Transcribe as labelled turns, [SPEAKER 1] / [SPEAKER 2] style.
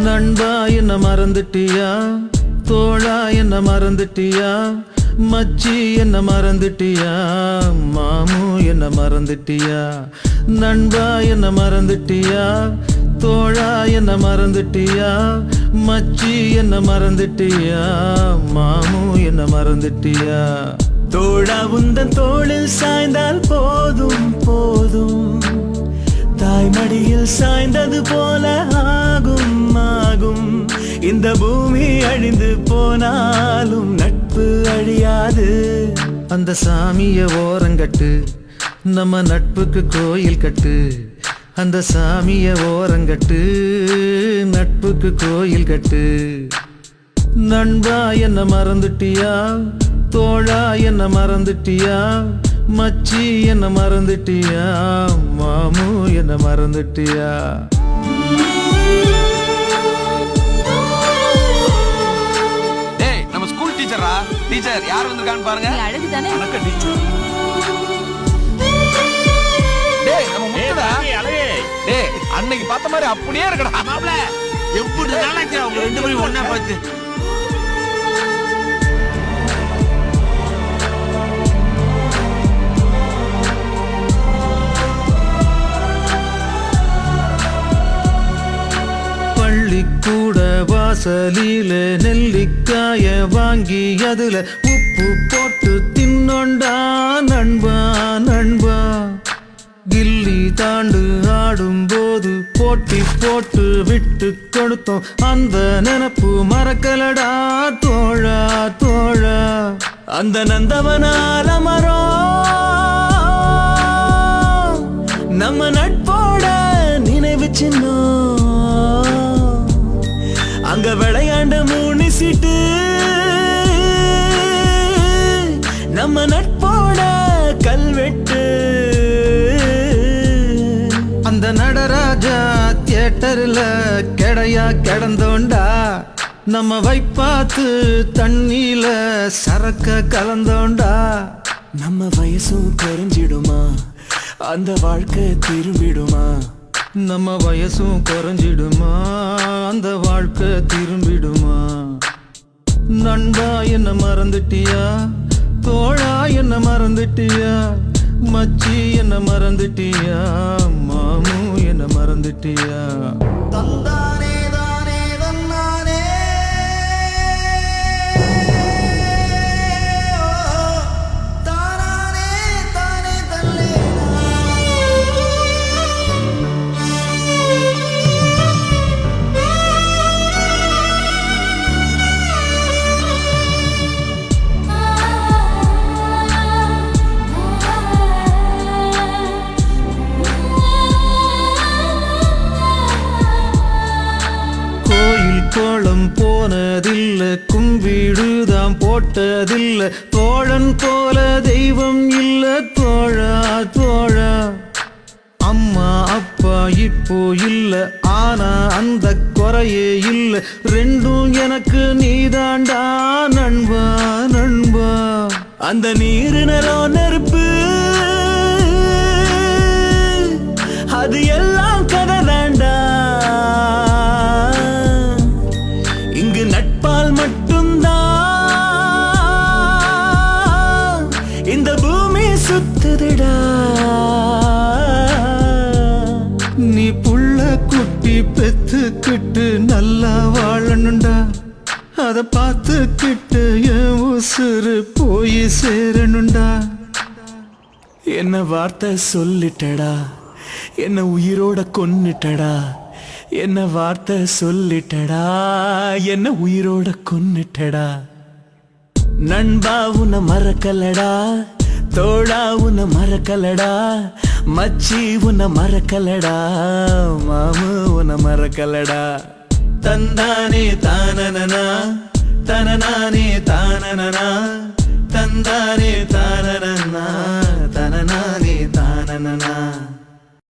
[SPEAKER 1] நண்பா என்ன மறந்துட்டியா, தோழா என்ன மறந்துட்டியா, மச்சி என்ன மறந்துட்டியா, மாமு என்ன மறந்துட்டியா. நண்பா என்ன மறந்துட்டியா, தோழா என்ன மறந்துட்டியா, மச்சி என்ன மறந்துட்டியா, மாமு என்ன மறந்துட்டியா.
[SPEAKER 2] தோழா உந்தன் தோளில் சாய்ந்தால் போதும் போதும், தாய்மடியில் சாய்ந்தது போல ஆகும் ஆகும். இந்த பூமி அழிந்து போனாலும் நட்பு அழியாது.
[SPEAKER 1] அந்த சாமிய ஓரங்கட்டு, நம்ம நட்புக்கு கோயில் கட்டு. அந்த சாமிய ஓரங்கட்டு, நட்புக்கு கோயில் கட்டு. நண்பா என்ன மறந்துட்டியா, தோழா என்ன மறந்துட்டியா, மச்சி என்ன மறந்துட்டியா, மாமு என்ன மறந்துட்டியா.
[SPEAKER 3] டேய் நம்ம ஸ்கூல் டீச்சரா, டீச்சர் யார் வந்திருக்கான்னு பாருங்க.
[SPEAKER 4] அழகு தானே.
[SPEAKER 3] வணக்கம் டீச்சர். டேய் நம்ம முத்துடா. டேய் அன்னைக்கு பார்த்த மாதிரி அப்படியே இருக்கடா.
[SPEAKER 5] மாப்ள எப்படி நாளாச்சு அவங்க ரெண்டு பேரும் ஒண்ணா பார்த்து.
[SPEAKER 1] பள்ளிக்கூட வாசலில நெல்லிக்காய வாங்கி அதுல உப்பு போட்டு தின்னொண்டா நண்பா நண்பா. கில்லி தாண்டு ஆடும்போது போட்டி போட்டு விட்டு கொடுத்தோம், அந்த நினப்பு மறக்கலடா தோழா தோழா.
[SPEAKER 2] அந்த நந்தவனால மரம் நம்ம நட்போட நினைவு சின்னம். அங்க விளையாண்ட மூணு சீட்டு நம்ம நட்போட கல்வெட்டு.
[SPEAKER 1] அந்த நடராஜா தியேட்டர்ல கெடையா கிடந்தோண்டா, நம்ம வைப்பாத்து தண்ணியில சரக்க கலந்தோண்டா.
[SPEAKER 2] நம்ம வயசும் குறைஞ்சிடுமா, அந்த வாழ்க்கை திரும்பிடுமா.
[SPEAKER 1] நம்ம வயசும் குறைஞ்சிடுமா, அந்த வாழ்க்கை திரும்பிடுமா. நண்பா என்ன மறந்துட்டியா, தோழா என்ன மறந்துட்டியா, மச்சி என்ன மறந்துட்டியா, மாமு என்ன மறந்துட்டியா. தந்தானே தானே தன்னானே தானானே தானே தல்லே. கோலம் போனதில்ல, கும்பிடுதான் போட்டதில்ல, தோழன் போல தெய்வம் இல்ல தோழா தோழா. அம்மா அப்பா இப்போ இல்ல, ஆனா அந்த குறையே இல்ல, ரெண்டும் எனக்கு நீதாண்டா நண்பா நண்பா.
[SPEAKER 2] அந்த நீரு நிலம் நெருப்பு அது எல்லாம் கதை தாண்டா. இங்கு நட்பால் மட்டும்தான் இந்த பூமி சுத்துதுடா.
[SPEAKER 1] நீ புள்ள குட்டி பெத்துக்கிட்டு நல்லா வாழணுண்டா, அத பார்த்துக்கிட்டு என் உசுறு போய் சேரணுண்டா.
[SPEAKER 2] என்ன வார்த்தை சொல்லிட்டடா, என்ன உயிரோட கொன்னுட்டடா. என்ன வார்த்தை சொல்லிட்டடா, என்ன உயிரோட கொன்னுட்டடா. நண்பா உன்னை மறக்கலடா, தோழா உன்னை மறக்கலடா, மச்சி உன்னை மறக்கலடா, மாமு உன்னை மறக்கலடா.
[SPEAKER 1] தந்தானே தானனனா தனனானே தானனனா, தந்தானே தானனனா தனனானே தானனனா.